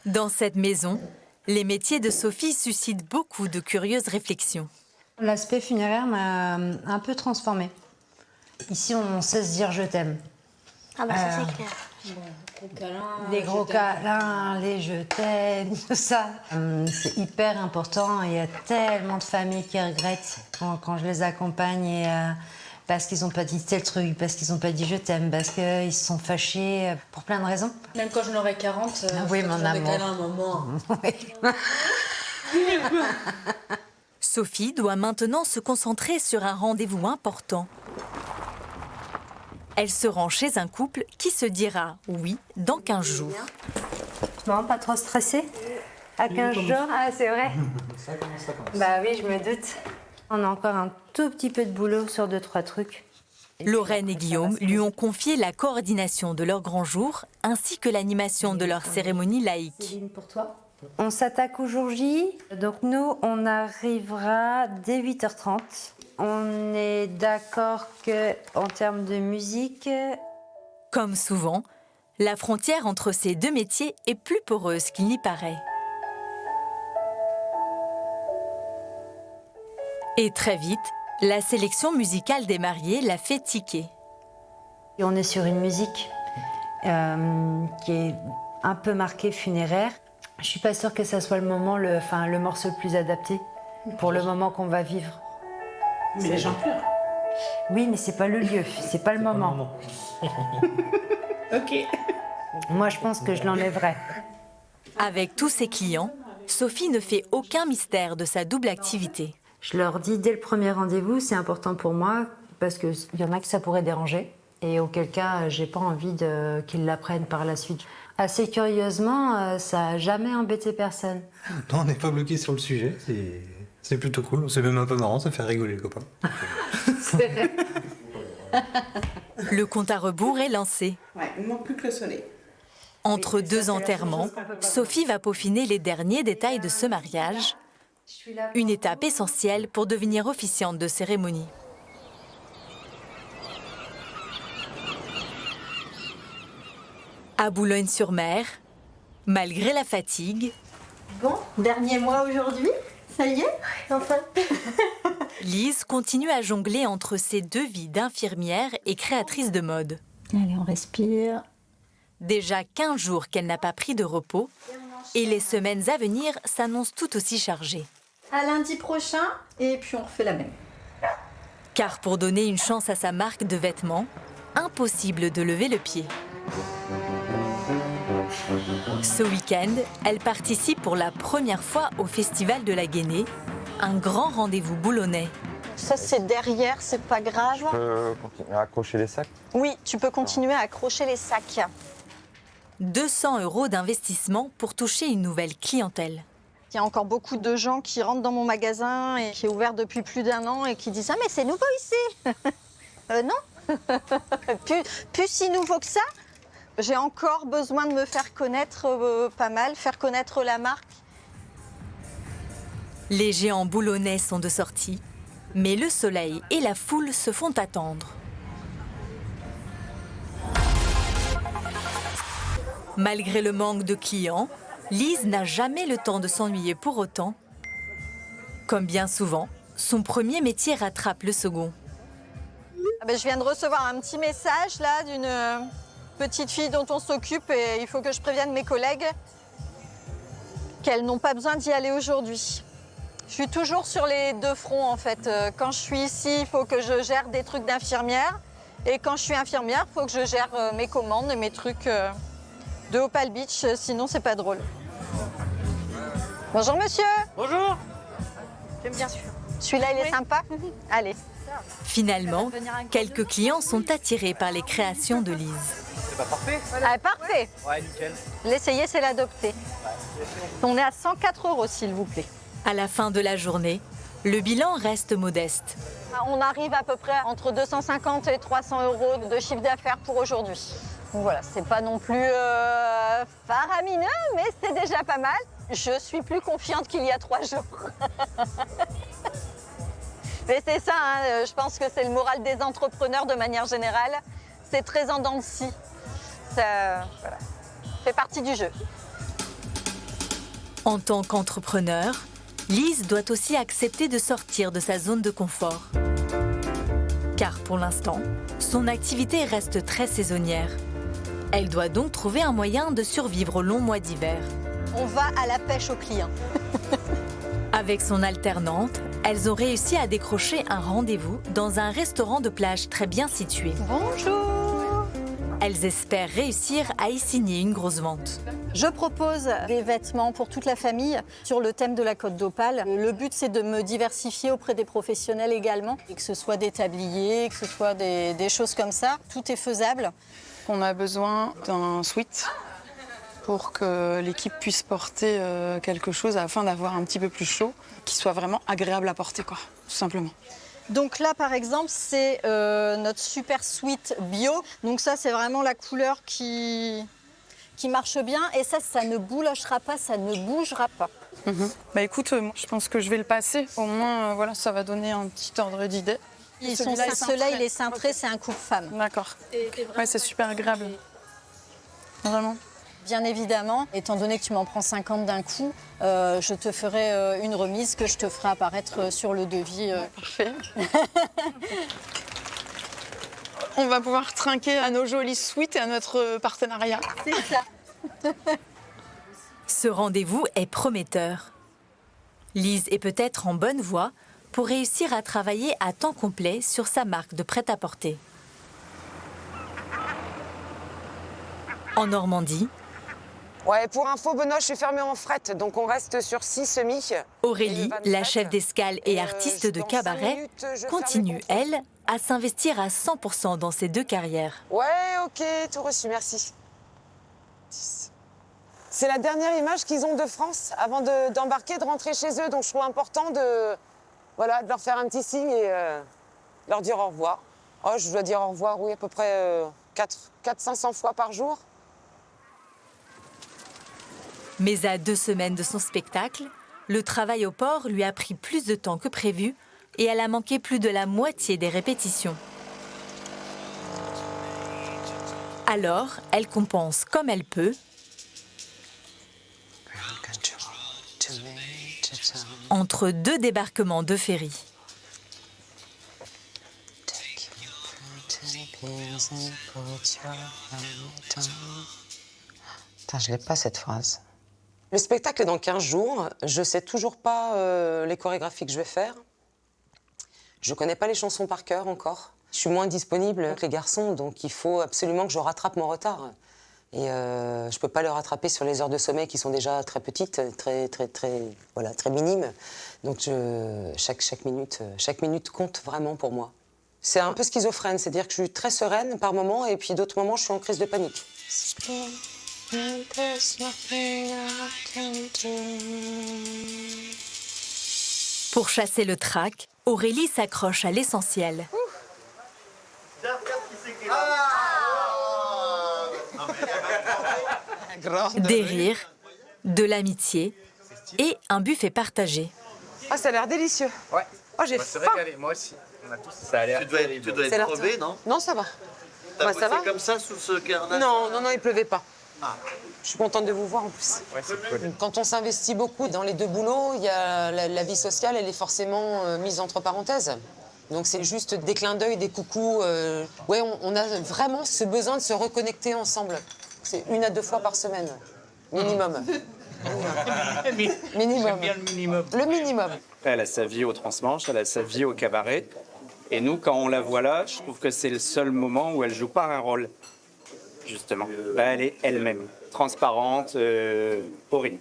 Dans cette maison, les métiers de Sophie suscitent beaucoup de curieuses réflexions. L'aspect funéraire m'a un peu transformée. Ici, on sait se dire « je t'aime ». Ah bah ça c'est clair. Les gros câlins, les je t'aime, tout ça. C'est hyper important. Il y a tellement de familles qui regrettent quand je les accompagne parce qu'ils n'ont pas dit tel truc, parce qu'ils n'ont pas dit je t'aime, parce qu'ils se sont fâchés pour plein de raisons. Même quand je n'aurai 40, oui, mon amour. un moment. Sophie doit maintenant se concentrer sur un rendez-vous important. Elle se rend chez un couple qui se dira oui dans 15 jours. Bon, pas trop stressée? À 15 jours? Ah, c'est vrai? Bah oui, je me doute. On a encore un tout petit peu de boulot sur 2-3 trucs. Lorraine et Guillaume lui ont confié la coordination de leur grand jour ainsi que l'animation de leur cérémonie laïque. Pour toi. On s'attaque au jour J. Donc nous, on arrivera dès 8h30. On est d'accord qu'en termes de musique... Comme souvent, la frontière entre ces 2 métiers est plus poreuse qu'il n'y paraît. Et très vite, la sélection musicale des mariés la fait tiquer. Et on est sur une musique qui est un peu marquée funéraire. Je suis pas sûre que ça soit le morceau le plus adapté pour le moment qu'on va vivre. Mais les gens pleurent. Oui, mais c'est pas le lieu, c'est pas le moment. Ok. Moi, je pense que je l'enlèverai. Avec tous ses clients, Sophie ne fait aucun mystère de sa double activité. Je leur dis dès le premier rendez-vous, c'est important pour moi parce qu'il y en a que ça pourrait déranger et auquel cas, j'ai pas envie qu'ils l'apprennent par la suite. Assez curieusement, ça n'a jamais embêté personne. Non, on n'est pas bloqué sur le sujet, c'est plutôt cool. C'est même un peu marrant, ça fait rigoler le copain. Le compte à rebours est lancé. Ouais, il ne manque plus que le soleil. Entre deux enterrements, Sophie va peaufiner les derniers détails de ce mariage. Une étape essentielle pour devenir officiante de cérémonie. À Boulogne-sur-Mer, malgré la fatigue, Bon, dernier mois aujourd'hui, ça y est, enfin. Lise continue à jongler entre ses deux vies d'infirmière et créatrice de mode. Allez, on respire. Déjà 15 jours qu'elle n'a pas pris de repos et les semaines à venir s'annoncent tout aussi chargées. À lundi prochain, et puis on refait la même. Car pour donner une chance à sa marque de vêtements, impossible de lever le pied. Ce week-end, elle participe pour la première fois au Festival de la Guénée, un grand rendez-vous boulonnais. Ça, c'est derrière, c'est pas grave. Je peux continuer à accrocher les sacs? Oui, tu peux continuer à accrocher les sacs. 200 € d'investissement pour toucher une nouvelle clientèle. Il y a encore beaucoup de gens qui rentrent dans mon magasin et qui est ouvert depuis plus d'1 an et qui disent « Ah, mais c'est nouveau ici !» Non, plus si nouveau que ça. J'ai encore besoin de me faire connaître pas mal, faire connaître la marque. Les géants boulonnais sont de sortie, mais le soleil et la foule se font attendre. Malgré le manque de clients, Lise n'a jamais le temps de s'ennuyer pour autant. Comme bien souvent, son premier métier rattrape le second. Je viens de recevoir un petit message là d'une petite fille dont on s'occupe et il faut que je prévienne mes collègues qu'elles n'ont pas besoin d'y aller aujourd'hui. Je suis toujours sur les deux fronts en fait. Quand je suis ici, il faut que je gère des trucs d'infirmière et quand je suis infirmière, il faut que je gère mes commandes et mes trucs de Opal Beach, sinon c'est pas drôle. Bonjour monsieur. Bonjour. J'aime bien celui-là, il est sympa. Allez. Finalement, quelques clients sont attirés par les créations de Lise. C'est pas parfait? Ah, parfait. Ouais, nickel. L'essayer, c'est l'adopter. On est à 104 € s'il vous plaît. À la fin de la journée, le bilan reste modeste. On arrive à peu près entre 250 et 300 € de chiffre d'affaires pour aujourd'hui. Donc voilà, c'est pas non plus faramineux, mais c'est déjà pas mal. Je suis plus confiante qu'il y a 3 jours. Mais c'est ça, hein, je pense que c'est le moral des entrepreneurs de manière générale. C'est très en dents de scie. Ça voilà, fait partie du jeu. En tant qu'entrepreneur, Lise doit aussi accepter de sortir de sa zone de confort. Car pour l'instant, son activité reste très saisonnière. Elle doit donc trouver un moyen de survivre au long mois d'hiver. On va à la pêche aux clients. Avec son alternante, elles ont réussi à décrocher un rendez-vous dans un restaurant de plage très bien situé. Bonjour. Elles espèrent réussir à y signer une grosse vente. Je propose des vêtements pour toute la famille sur le thème de la Côte d'Opale. Le but, c'est de me diversifier auprès des professionnels également, et que ce soit des tabliers, que ce soit des choses comme ça. Tout est faisable. On a besoin d'un sweat pour que l'équipe puisse porter quelque chose afin d'avoir un petit peu plus chaud, qui soit vraiment agréable à porter, quoi, tout simplement. Donc là, par exemple, c'est notre super sweat bio. Donc ça, c'est vraiment la couleur qui marche bien. Et ça ne boulochera pas, ça ne bougera pas. Bah écoute, je pense que je vais le passer. Au moins, voilà, ça va donner un petit ordre d'idée. Celui-là, il est cintré, c'est un coupe-femme. D'accord. Ouais, c'est super agréable. Vraiment. Bien évidemment, étant donné que tu m'en prends 50 d'un coup, je te ferai une remise que je te ferai apparaître sur le devis. Parfait. On va pouvoir trinquer à nos jolis suites et à notre partenariat. C'est ça. Ce rendez-vous est prometteur. Lise est peut-être en bonne voie pour réussir à travailler à temps complet sur sa marque de prêt-à-porter. En Normandie, ouais, pour info, Benoît, je suis fermée en fret, donc on reste sur 6 semis. Aurélie, la chef d'escale et artiste de cabaret, continue, elle, à s'investir à 100% dans ses 2 carrières. Ouais, ok, tout reçu, merci. C'est la dernière image qu'ils ont de France avant d'embarquer, de rentrer chez eux, donc je trouve important de leur faire un petit signe et leur dire au revoir. Oh, je dois dire au revoir, oui, à peu près 400-500 fois par jour. Mais à 2 semaines de son spectacle, le travail au port lui a pris plus de temps que prévu et elle a manqué plus de la moitié des répétitions. Alors, elle compense comme elle peut, entre 2 débarquements de ferry. Putain, je l'ai pas cette phrase. Le spectacle est dans 15 jours. Je sais toujours pas les chorégraphies que je vais faire. Je connais pas les chansons par cœur encore. Je suis moins disponible que les garçons, donc il faut absolument que je rattrape mon retard. Et je peux pas le rattraper sur les heures de sommeil qui sont déjà très petites, très minimes. Donc chaque minute compte vraiment pour moi. C'est un peu schizophrène, c'est-à-dire que je suis très sereine par moments et puis d'autres moments je suis en crise de panique. Pour chasser le trac, Aurélie s'accroche à l'essentiel. Des rires, de l'amitié et un buffet partagé. Ah, ça a l'air délicieux. Ouais. Oh, j'ai faim. Moi aussi. On a tous. Ça a l'air. Tu dois être crevé, non? Non, ça va. T'as Ça va. bossé comme ça sous ce carnage? Non, il pleuvait pas. Ah. Je suis contente de vous voir en plus. Ouais, c'est cool. Quand on s'investit beaucoup dans les 2 boulots, il y a la vie sociale, elle est forcément mise entre parenthèses. Donc c'est juste des clins d'œil, des coucous. Ouais, on a vraiment ce besoin de se reconnecter ensemble. C'est 1 à 2 fois par semaine, minimum. Minimum. J'aime bien le minimum. Le minimum. Elle a sa vie au Transmanche, elle a sa vie au cabaret. Et nous, quand on la voit là, je trouve que c'est le seul moment où elle joue pas un rôle, justement. Là, elle est elle-même, transparente, Aurélie.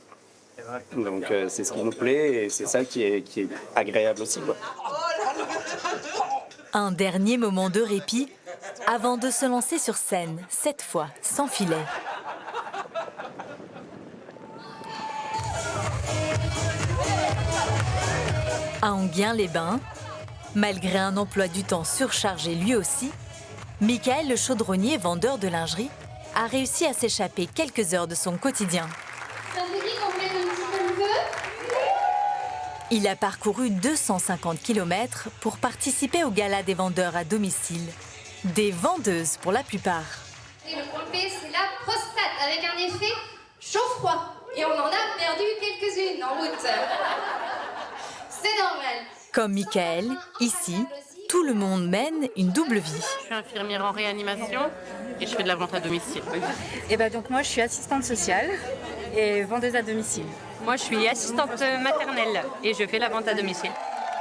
Donc c'est ce qui nous plaît et c'est ça qui est agréable aussi, quoi. Un dernier moment de répit avant de se lancer sur scène, cette fois sans filet. À Enghien-les-Bains, malgré un emploi du temps surchargé lui aussi, Michael, le chaudronnier vendeur de lingerie, a réussi à s'échapper quelques heures de son quotidien. Il a parcouru 250 km pour participer au gala des vendeurs à domicile. Des vendeuses pour la plupart. Et le point P, c'est la prostate, avec un effet chaud-froid. Et on en a perdu quelques-unes en route. C'est normal. Comme Michael, ici, tout le monde mène une double vie. Je suis infirmière en réanimation et je fais de la vente à domicile. Et donc moi je suis assistante sociale et vendeuse à domicile. Moi je suis assistante maternelle et je fais la vente à domicile.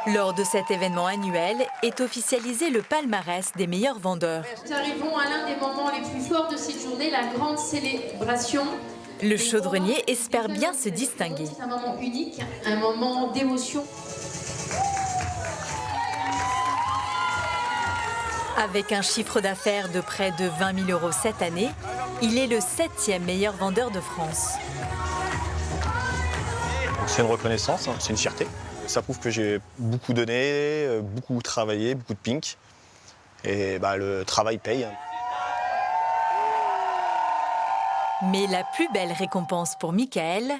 Lors de cet événement annuel est officialisé le palmarès des meilleurs vendeurs. Nous arrivons à l'un des moments les plus forts de cette journée, la grande célébration. Le chaudronnier espère bien se distinguer. C'est un moment unique, un moment d'émotion. Avec un chiffre d'affaires de près de 20 000 € cette année, il est le 7e meilleur vendeur de France. C'est une reconnaissance, c'est une fierté. Ça prouve que j'ai beaucoup donné, beaucoup travaillé, beaucoup de pink. Et le travail paye. Mais la plus belle récompense pour Michael...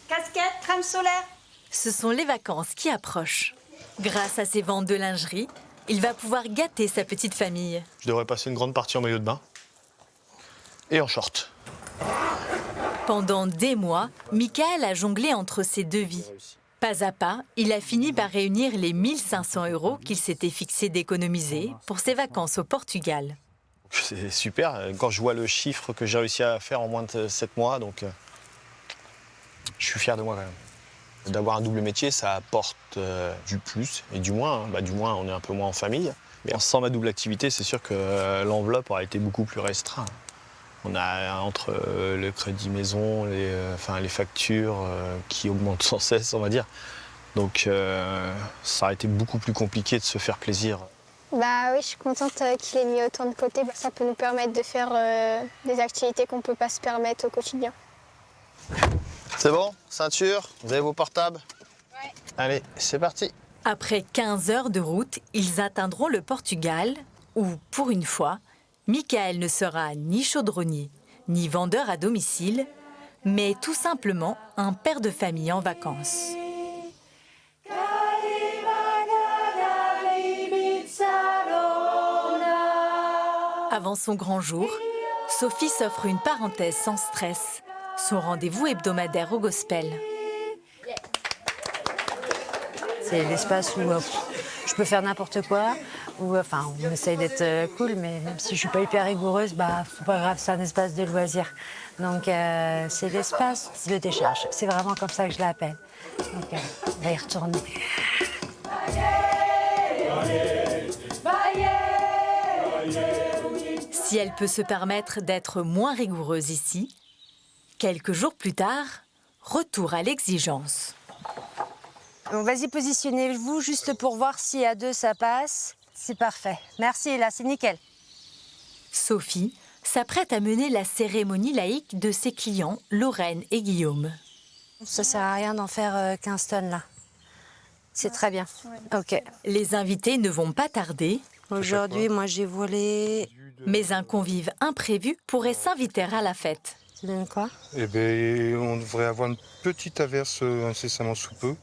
Casquette, crème solaire. Ce sont les vacances qui approchent. Grâce à ses ventes de lingerie, il va pouvoir gâter sa petite famille. Je devrais passer une grande partie en maillot de bain et en short. Pendant des mois, Michael a jonglé entre ces 2 vies. Pas à pas, il a fini par réunir les 1 500 € qu'il s'était fixé d'économiser pour ses vacances au Portugal. C'est super, quand je vois le chiffre que j'ai réussi à faire en moins de 7 mois, donc je suis fier de moi quand même. D'avoir un double métier, ça apporte du plus et du moins. Du moins, on est un peu moins en famille. Mais sans ma double activité, c'est sûr que l'enveloppe aurait été beaucoup plus restreinte. On a entre le crédit maison, les factures qui augmentent sans cesse, on va dire. Donc ça aurait été beaucoup plus compliqué de se faire plaisir. Oui, je suis contente qu'il ait mis autant de côté. Ça peut nous permettre de faire des activités qu'on ne peut pas se permettre au quotidien. C'est bon? Ceinture? Vous avez vos portables? Ouais. Allez, c'est parti. Après 15 heures de route, ils atteindront le Portugal, où, pour une fois, Michael ne sera ni chaudronnier, ni vendeur à domicile, mais tout simplement un père de famille en vacances. Avant son grand jour, Sophie s'offre une parenthèse sans stress, son rendez-vous hebdomadaire au gospel. C'est l'espace où je peux faire n'importe quoi, où on essaye d'être cool, mais même si je suis pas hyper rigoureuse, c'est pas grave, c'est un espace de loisir. Donc c'est l'espace de décharge, c'est vraiment comme ça que je l'appelle. Donc on va y retourner. Si elle peut se permettre d'être moins rigoureuse ici, quelques jours plus tard, retour à l'exigence. Donc vas-y, positionnez-vous juste pour voir si à deux ça passe. C'est parfait. Merci, là, c'est nickel. Sophie s'apprête à mener la cérémonie laïque de ses clients Lorraine et Guillaume. Ça sert à rien d'en faire 15 tonnes, là. C'est très bien. OK. Les invités ne vont pas tarder. Aujourd'hui, moi, j'ai volé... Mais un convive imprévu pourrait s'inviter à la fête. Tu donnes quoi? Eh bien, on devrait avoir une petite averse incessamment sous peu.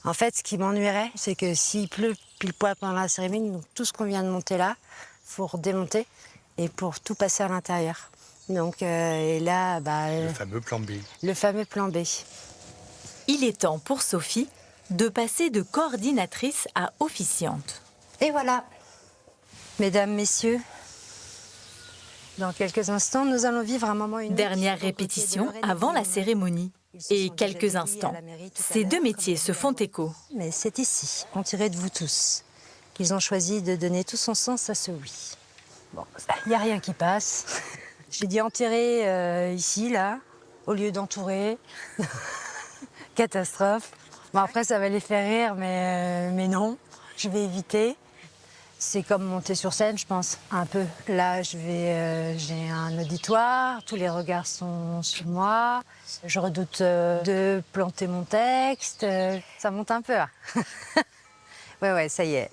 En fait, ce qui m'ennuierait, c'est que s'il pleut pile poil pendant la cérémonie, donc tout ce qu'on vient de monter là, il faut redémonter et pour tout passer à l'intérieur. Donc, et là, le fameux plan B. Le fameux plan B. Il est temps pour Sophie de passer de coordinatrice à officiante. Et voilà. Mesdames, messieurs, dans quelques instants, nous allons vivre un moment unique. Dernière répétition avant la cérémonie. Et quelques instants, ces deux métiers se font écho. Mais c'est ici, entouré de vous tous, qu'ils ont choisi de donner tout son sens à ce oui. Bon, il n'y a rien qui passe. J'ai dit enterrer ici, là, au lieu d'entourer. Catastrophe. Bon, après, ça va les faire rire, mais non, je vais éviter. C'est comme monter sur scène, je pense, un peu. Là, j'ai un auditoire, tous les regards sont sur moi. Je redoute de planter mon texte. Ça monte un peu. Hein. Ouais, ça y est.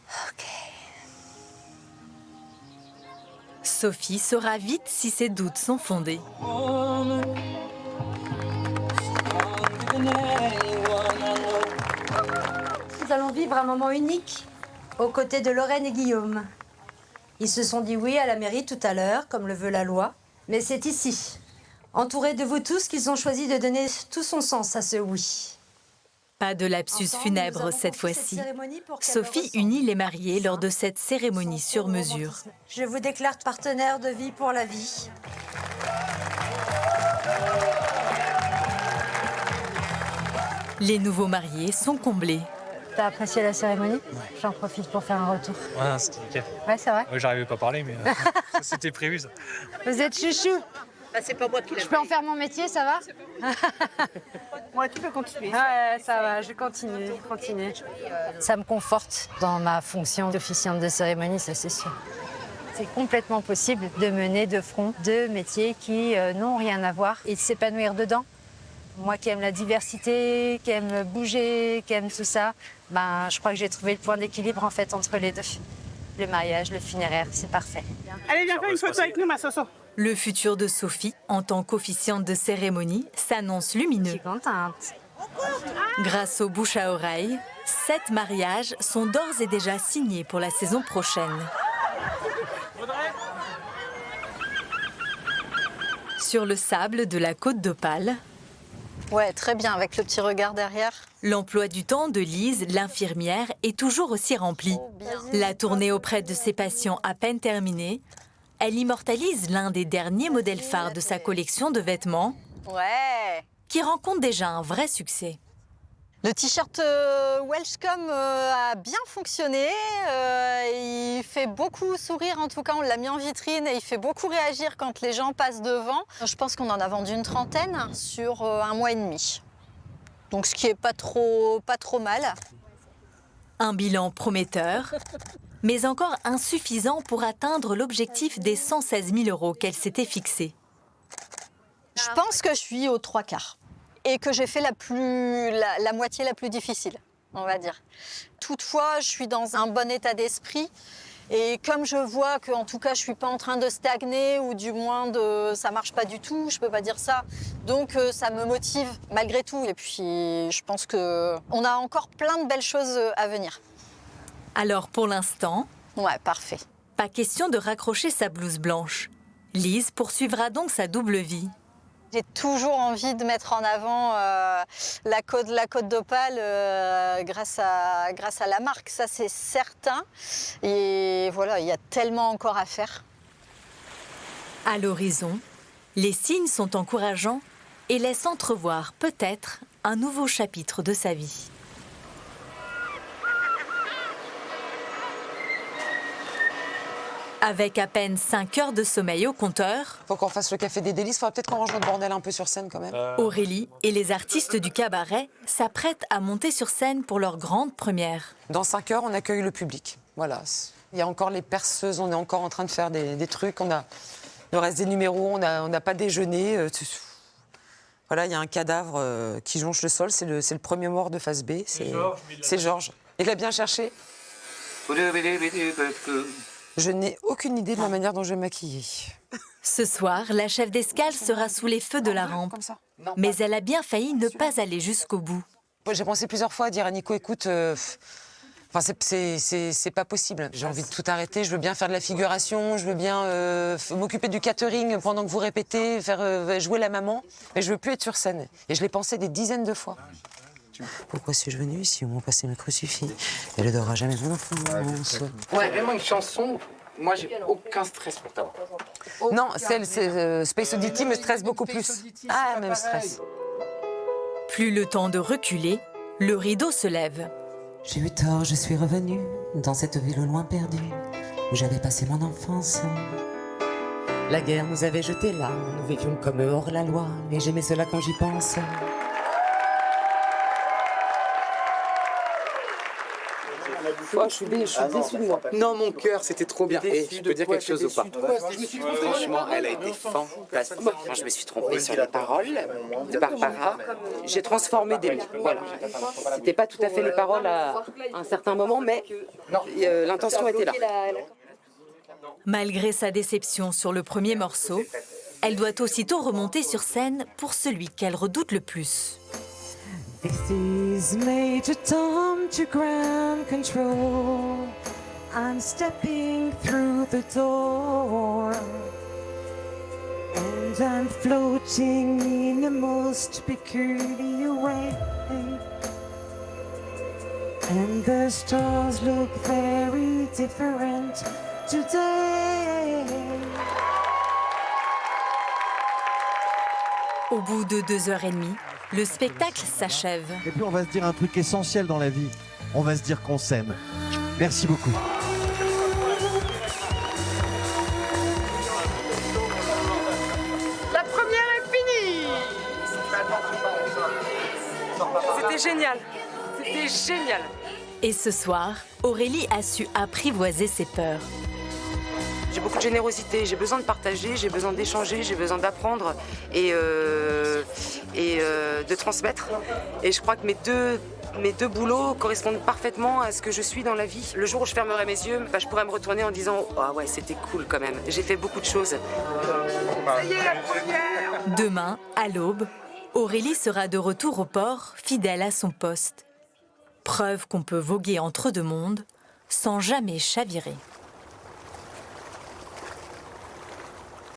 OK. Sophie saura vite si ses doutes sont fondés. Nous allons vivre un moment unique aux côtés de Lorraine et Guillaume. Ils se sont dit oui à la mairie tout à l'heure, comme le veut la loi. Mais c'est ici, entourés de vous tous, qu'ils ont choisi de donner tout son sens à ce oui. Pas de lapsus funèbre cette fois-ci. Sophie unit les mariés lors de cette cérémonie sur mesure. Je vous déclare partenaire de vie pour la vie. Les nouveaux mariés sont comblés. T'as apprécié la cérémonie? J'en profite pour faire un retour. Ouais, c'était nickel. Ouais, c'est vrai. Ouais, j'arrivais pas à parler, mais c'était prévu ça. Vous êtes chouchou. C'est pas moi qui l'ai. Je peux en faire mon métier, ça va? Ouais, tu peux continuer. Ouais, ça va, je continue. Ça me conforte dans ma fonction d'officiante de cérémonie, ça c'est sûr. C'est complètement possible de mener de front deux métiers qui n'ont rien à voir et de s'épanouir dedans. Moi qui aime la diversité, qui aime bouger, qui aime tout ça, je crois que j'ai trouvé le point d'équilibre en fait entre les deux. Le mariage, le funéraire, c'est parfait. Allez, viens faire une photo avec nous, ma Soso. Le futur de Sophie, en tant qu'officiante de cérémonie, s'annonce lumineux. Je suis contente. Grâce au bouche à oreille, 7 mariages sont d'ores et déjà signés pour la saison prochaine. Sur le sable de la Côte d'Opale, Ouais, très bien, avec le petit regard derrière. l'emploi du temps de Lise, l'infirmière, est toujours aussi rempli. La tournée auprès de ses patients à peine terminée, elle immortalise l'un des derniers modèles phares de sa collection de vêtements, qui rencontre déjà un vrai succès. Le t-shirt Welshcom a bien fonctionné. Il fait beaucoup sourire, en tout cas, on l'a mis en vitrine et il fait beaucoup réagir quand les gens passent devant. Je pense qu'on en a vendu une trentaine sur 1 mois et demi. Donc ce qui est pas trop mal. Un bilan prometteur, mais encore insuffisant pour atteindre l'objectif des 116 000 € qu'elle s'était fixé. Je pense que je suis aux 3/4. et que j'ai fait la moitié la plus difficile, on va dire. Toutefois, je suis dans un bon état d'esprit. Et comme je vois qu'en tout cas, je ne suis pas en train de stagner ou du moins ça ne marche pas du tout, je ne peux pas dire ça. Donc ça me motive malgré tout. Et puis je pense qu'on a encore plein de belles choses à venir. Alors pour l'instant, ouais, parfait. Pas question de raccrocher sa blouse blanche. Lise poursuivra donc sa double vie. J'ai toujours envie de mettre en avant la côte d'Opale grâce à la marque, ça c'est certain. Et voilà, il y a tellement encore à faire. À l'horizon, les signes sont encourageants et laissent entrevoir peut-être un nouveau chapitre de sa vie. Avec à peine 5 heures de sommeil au compteur, Faut qu'on fasse le café des délices, faudra peut-être qu'on range notre bordel un peu sur scène quand même. Aurélie et les artistes du cabaret s'apprêtent à monter sur scène pour leur grande première. Dans 5 heures, on accueille le public. Voilà. Il y a encore les perceuses, on est encore en train de faire des trucs. On a le reste des numéros, on n'a pas déjeuné. Voilà, il y a un cadavre qui jonche le sol, c'est le premier mort de phase B. C'est Georges. Il l'a bien cherché. Je n'ai aucune idée de la manière dont je vais maquiller. Ce soir, la chef d'escale sera sous les feux de la rampe. Mais elle a bien failli ne pas aller jusqu'au bout. J'ai pensé plusieurs fois à dire à Nico, écoute, c'est pas possible. J'ai envie de tout arrêter, je veux bien faire de la figuration, je veux bien m'occuper du catering pendant que vous répétez, faire jouer la maman, mais je veux plus être sur scène. Et je l'ai pensé des dizaines de fois. Pourquoi suis-je venue si on m'a passé me crucifie? Elle n'aidera jamais mon enfant. Ouais, vraiment une chanson. Moi, j'ai aucun stress pour t'avoir. Non, Space Oddity me stresse beaucoup plus. Ah, même stress. Plus le temps de reculer, le rideau se lève. J'ai eu tort, je suis revenue dans cette ville loin perdue où j'avais passé mon enfance. La guerre nous avait jetés là, nous vivions comme hors la loi, et j'aimais cela quand j'y pense. Oh, je suis déçue de moi. Non, mon cœur, c'était trop bien. Et je peux dire quelque chose ou pas? Franchement, elle a été fantastique. Quand je me suis trompée sur les paroles de Barbara, j'ai transformé des mots. Voilà. C'était pas tout à fait les paroles à un certain moment, mais l'intention était là. Malgré sa déception sur le premier morceau, elle doit aussitôt remonter sur scène pour celui qu'elle redoute le plus. This is Major Tom to ground control. I'm stepping through the door. And I'm floating in a most peculiar way. And the stars look very different today. Au bout de 2h30, le spectacle s'achève. Et puis on va se dire un truc essentiel dans la vie. On va se dire qu'on s'aime. Merci beaucoup. La première est finie. C'était génial. C'était génial. Et ce soir, Aurélie a su apprivoiser ses peurs. J'ai beaucoup de générosité, j'ai besoin de partager, j'ai besoin d'échanger, j'ai besoin d'apprendre et de transmettre. Et je crois que mes deux boulots correspondent parfaitement à ce que je suis dans la vie. Le jour où je fermerai mes yeux, je pourrais me retourner en disant « Ah ouais, c'était cool quand même, j'ai fait beaucoup de choses. » Ça y est, la première! Demain, à l'aube, Aurélie sera de retour au port, fidèle à son poste. Preuve qu'on peut voguer entre deux mondes sans jamais chavirer.